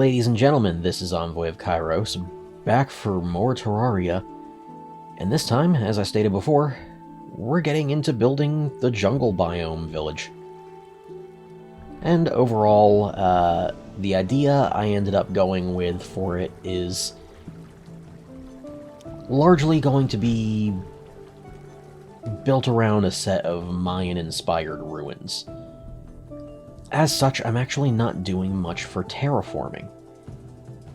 Ladies and gentlemen, this is Envoy of Kairos, back for more Terraria, and this time, as I stated before, we're getting into building the jungle biome village. And overall, the idea I ended up going with for it is largely going to be built around a set of Mayan-inspired ruins. As such, I'm actually not doing much for terraforming.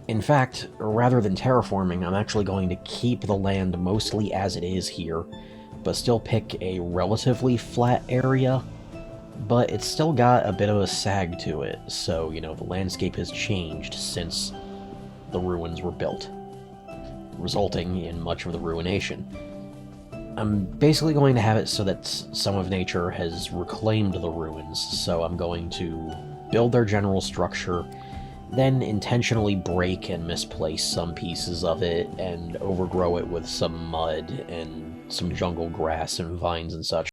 In fact, rather than terraforming, I'm actually going to keep the land mostly as it is here, but still pick a relatively flat area, but it's still got a bit of a sag to it, so, you know, the landscape has changed since the ruins were built, resulting in much of the ruination. I'm basically going to have it so that some of nature has reclaimed the ruins, so I'm going to build their general structure, then intentionally break and misplace some pieces of it, and overgrow it with some mud and some jungle grass and vines and such.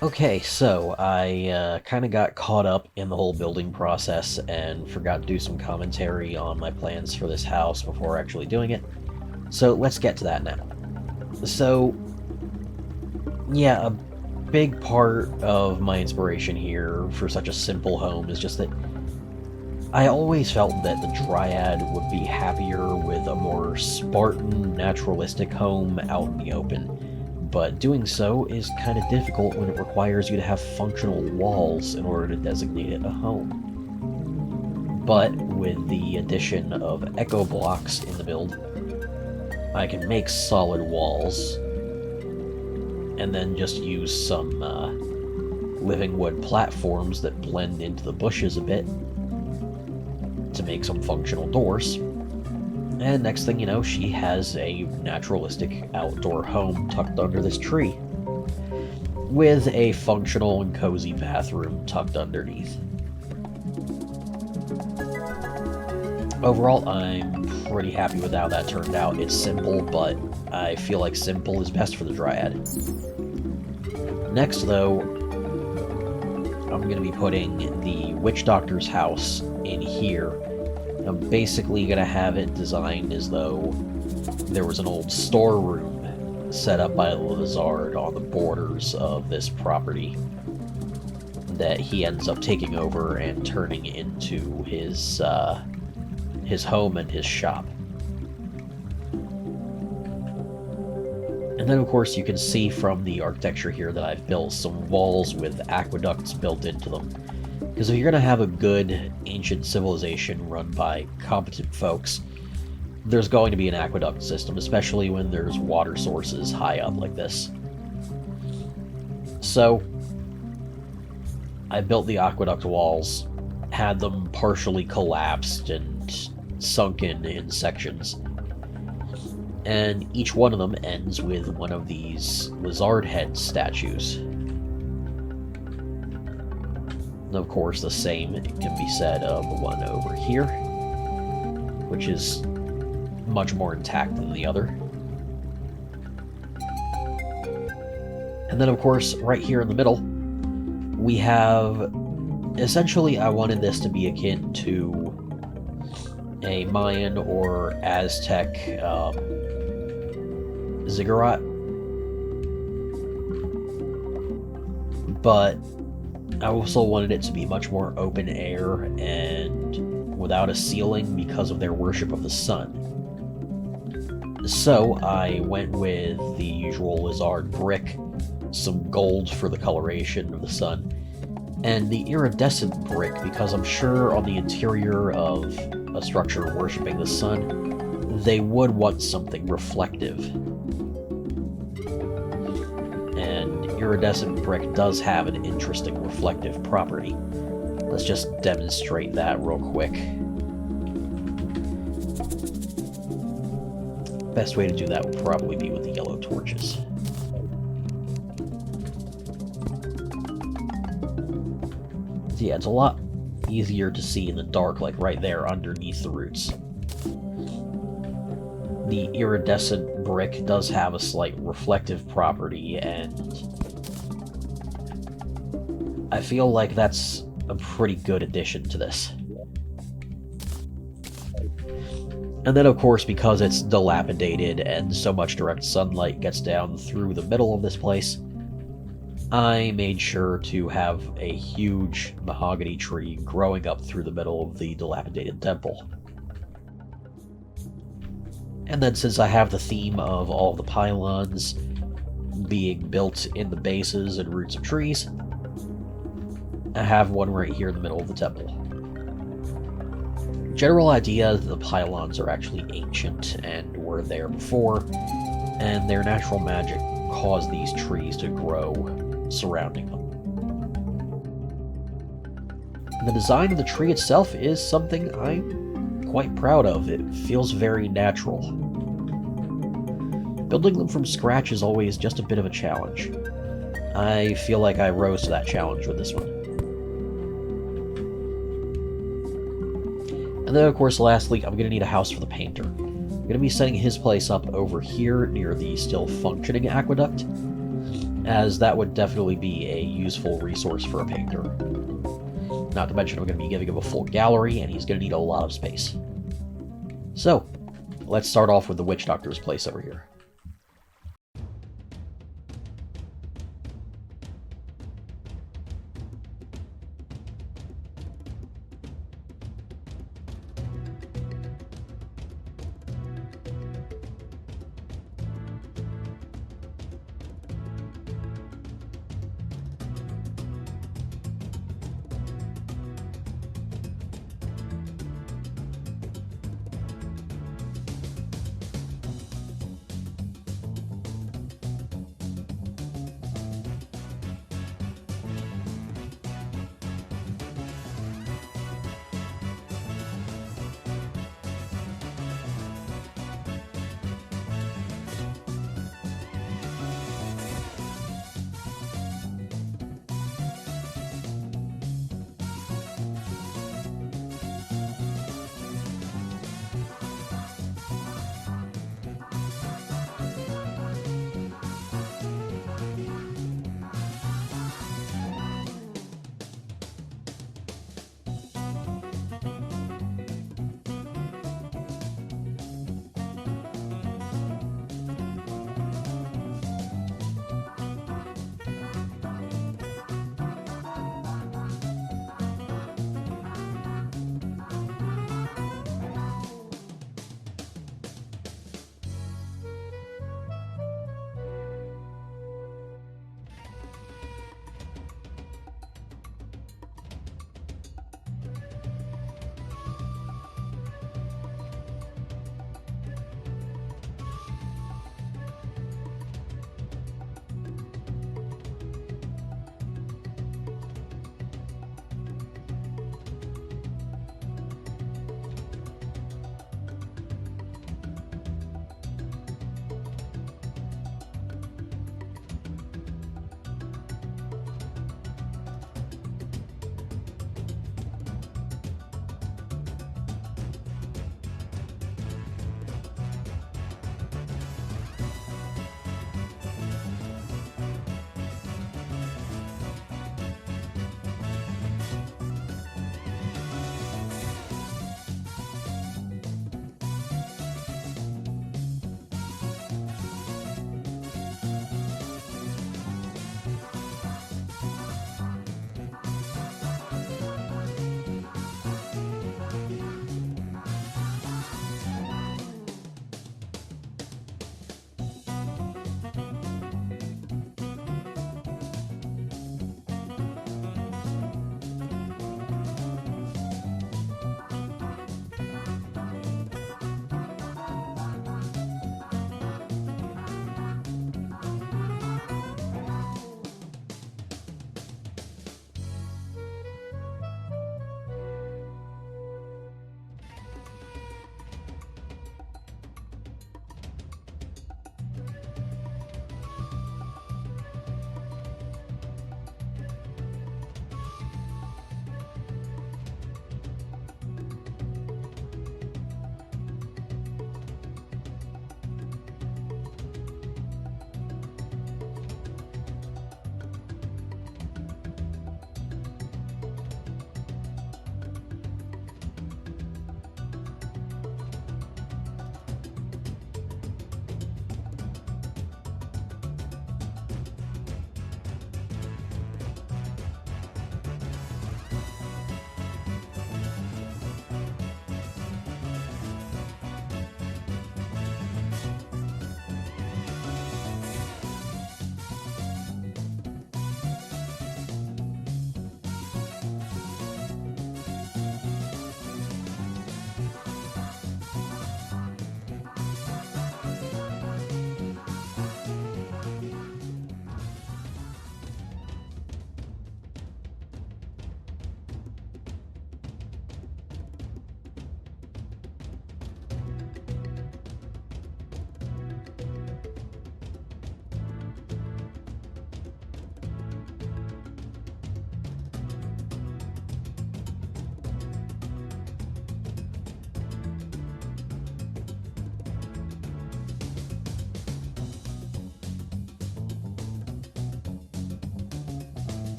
Okay, so I kind of got caught up in the whole building process and forgot to do some commentary on my plans for this house before actually doing it. So let's get to that now. So, yeah, a big part of my inspiration here for such a simple home is just that I always felt that the Dryad would be happier with a more Spartan, naturalistic home out in the open. But doing so is kind of difficult when it requires you to have functional walls in order to designate it a home. But with the addition of echo blocks in the build, I can make solid walls, and then just use some living wood platforms that blend into the bushes a bit to make some functional doors. And next thing you know, she has a naturalistic outdoor home tucked under this tree, with a functional and cozy bathroom tucked underneath. Overall, I'm pretty happy with how that turned out. It's simple, but I feel like simple is best for the Dryad. Next, though, I'm going to be putting the Witch Doctor's house in here. I'm basically going to have it designed as though there was an old storeroom set up by Lizard on the borders of this property that he ends up taking over and turning into his home and his shop. And then, of course, you can see from the architecture here that I've built some walls with aqueducts built into them. Because if you're going to have a good ancient civilization run by competent folks, there's going to be an aqueduct system, especially when there's water sources high up like this. So, I built the aqueduct walls, had them partially collapsed and sunken in sections. And each one of them ends with one of these lizard head statues. And of course, the same can be said of the one over here, which is much more intact than the other. And then, of course, right here in the middle, we have... Essentially, I wanted this to be akin to a Mayan or Aztec ziggurat. But I also wanted it to be much more open air and without a ceiling because of their worship of the sun. So I went with the usual lizard brick, some gold for the coloration of the sun, and the iridescent brick because I'm sure on the interior of a structure worshipping the sun, they would want something reflective. And iridescent brick does have an interesting reflective property. Let's just demonstrate that real quick. Best way to do that would probably be with the yellow torches. So yeah, it's a lot easier to see in the dark, like right there underneath the roots. The iridescent brick does have a slight reflective property, and I feel like that's a pretty good addition to this. And then, of course, because it's dilapidated and so much direct sunlight gets down through the middle of this place, I made sure to have a huge mahogany tree growing up through the middle of the dilapidated temple. And then, since I have the theme of all the pylons being built in the bases and roots of trees, I have one right here in the middle of the temple. General idea that the pylons are actually ancient and were there before, and their natural magic caused these trees to grow surrounding them. And the design of the tree itself is something I'm quite proud of. It feels very natural. Building them from scratch is always just a bit of a challenge. I feel like I rose to that challenge with this one. And then, of course, lastly, I'm going to need a house for the painter. I'm going to be setting his place up over here near the still functioning aqueduct. as that would definitely be a useful resource for a painter. Not to mention I'm going to be giving him a full gallery, and he's going to need a lot of space. So, let's start off with the Witch Doctor's place over here.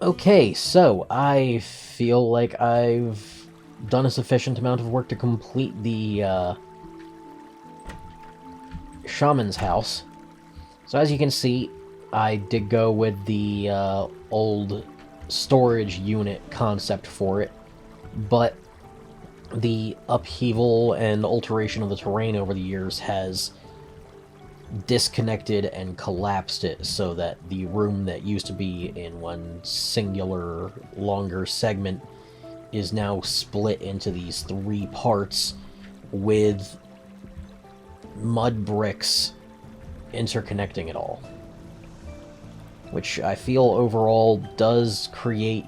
Okay, so I feel like I've done a sufficient amount of work to complete the shaman's house. So as you can see, I did go with the old storage unit concept for it, but the upheaval and alteration of the terrain over the years has disconnected and collapsed it so that the room that used to be in one singular, longer segment is now split into these 3 parts with mud bricks interconnecting it all. Which I feel overall does create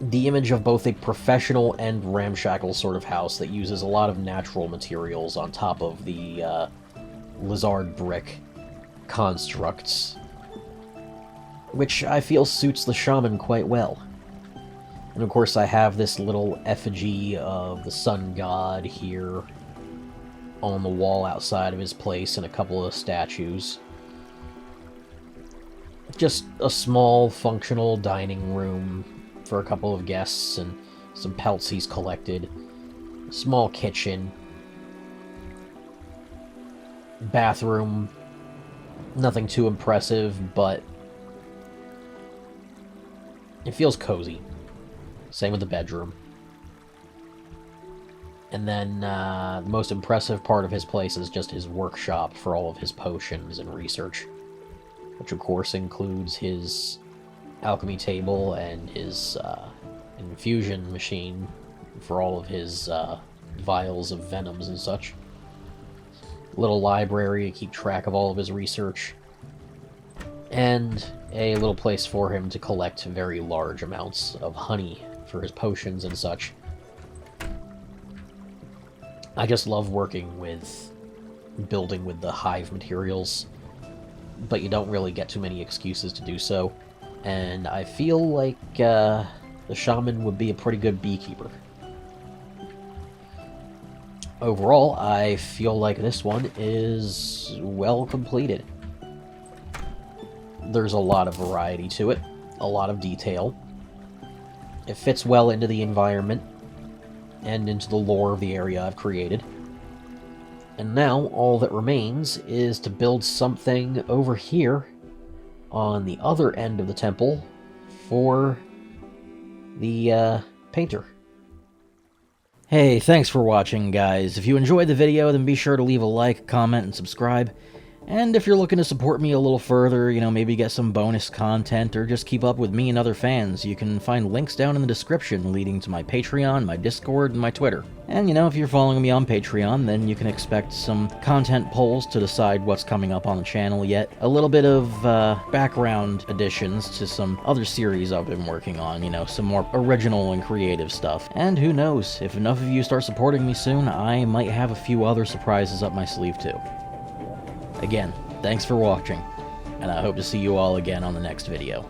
the image of both a professional and ramshackle sort of house that uses a lot of natural materials on top of the lizard brick constructs, which I feel suits the shaman quite well. And of course I have this little effigy of the sun god here on the wall outside of his place and a couple of statues. Just a small, functional dining room for a couple of guests and some pelts he's collected. A small kitchen. Bathroom. Nothing too impressive, but it feels cozy. Same with the bedroom. And then the most impressive part of his place is just his workshop for all of his potions and research, which of course includes his alchemy table and his infusion machine for all of his vials of venoms and such. Little library to keep track of all of his research, and a little place for him to collect very large amounts of honey for his potions and such. I just love working with building with the hive materials, but you don't really get too many excuses to do so, and I feel like the shaman would be a pretty good beekeeper. Overall, I feel like this one is well completed. There's a lot of variety to it, a lot of detail. It fits well into the environment and into the lore of the area I've created. And now, all that remains is to build something over here on the other end of the temple for the painter. Hey, thanks for watching, guys. If you enjoyed the video, then be sure to leave a like, comment, and subscribe. And if you're looking to support me a little further, maybe get some bonus content, or just keep up with me and other fans, you can find links down in the description leading to my Patreon, my Discord, and my Twitter. And, if you're following me on Patreon, then you can expect some content polls to decide what's coming up on the channel, yet a little bit of background additions to some other series I've been working on, some more original and creative stuff. And who knows, if enough of you start supporting me soon, I might have a few other surprises up my sleeve too. Again, thanks for watching, and I hope to see you all again on the next video.